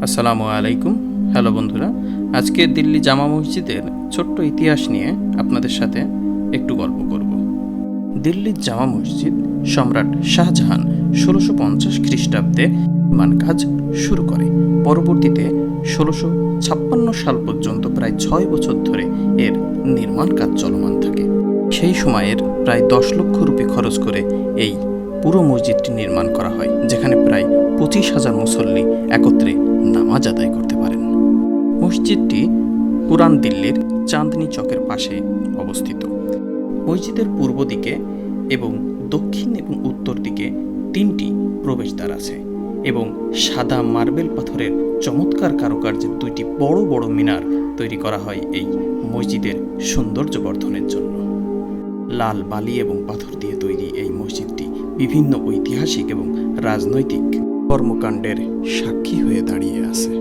আসসালামু আলাইকুম। হ্যালো বন্ধুরা, আজকে দিল্লি জামা মসজিদের ছোট্ট ইতিহাস নিয়ে আপনাদের সাথে একটু গল্প করব। দিল্লির জামা মসজিদ সম্রাট শাহজাহান ১৬৫০ খ্রিস্টাব্দে নির্মাণ কাজ শুরু করে। পরবর্তীতে ১৬৫৬ সাল পর্যন্ত প্রায় ৬ বছর ধরে এর নির্মাণ কাজ চলমান থাকে। সেই সময়ের প্রায় ১০ লক্ষ রুপি খরচ করে এই পুরো মসজিদটি নির্মাণ করা হয়, যেখানে প্রায় ২৫,০০০ মুসল্লি একত্রে নামাজ আদায় করতে পারেন। মসজিদটি পুরান দিল্লির চাঁদনি চকের পাশে অবস্থিত। মসজিদের পূর্ব দিকে এবং দক্ষিণ এবং উত্তর দিকে ৩টি প্রবেশদ্বার আছে এবং সাদা মার্বেল পাথরের চমৎকার কারুকার্যের ২টি বড় বড় মিনার তৈরি করা হয় এই মসজিদের সৌন্দর্য বর্ধনের জন্য। লাল বালি এবং পাথর দিয়ে তৈরি এই মসজিদটি বিভিন্ন ঐতিহাসিক এবং রাজনৈতিক কর্মকাণ্ডের সাক্ষী হয়ে দাঁড়িয়ে আছে।